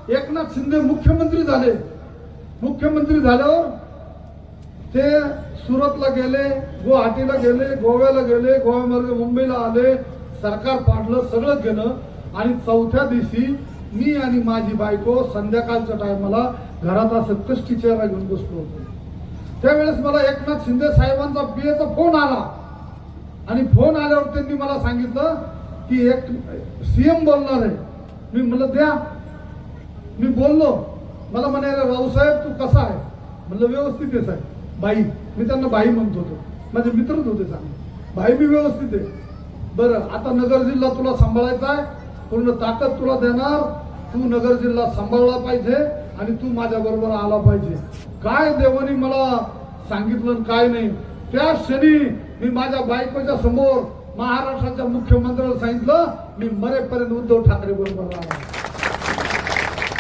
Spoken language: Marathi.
एकनाथ शिंदे मुख्यमंत्री झाले, मुख्यमंत्री झाल्यावर ते सुरतला गेले, गुवाहाटीला गेले, गोव्याला गेले, गोव्यामार्गे मुंबईला आले, सरकार पाडलं, सगळं केलं आणि चौथ्या दिवशी मी आणि माझी बायको संध्याकाळच्या टायमाला घरात असं कष्टी चेहरा घेऊन बसलो होतो. त्यावेळेस मला एकनाथ शिंदे साहेबांचा पीएचा फोन आला आणि फोन आल्यावर त्यांनी मला सांगितलं की एक सीएम बोलणार आहे. मी म्हणलं द्या. मी बोललो. मला म्हणाले रावसाहेब तू कसा आहे? म्हणलं व्यवस्थित आहे साहेब. बाई, मी त्यांना बाई म्हणत होतो, माझे मित्रच होते चांगले. बाई मी व्यवस्थित आहे. बरं, आता नगर जिल्हा तुला सांभाळायचा आहे, पूर्ण ताकद तुला देणार, तू नगर जिल्हा सांभाळला पाहिजे आणि तू माझ्या बरोबर आला पाहिजे. काय देवानी मला सांगितलं काय नाही. त्या क्षणी मी माझ्या बायकोच्या समोर महाराष्ट्राच्या मुख्यमंत्र्याला सांगितलं मी मरेपर्यंत उद्धव ठाकरे बरोबर राहणार.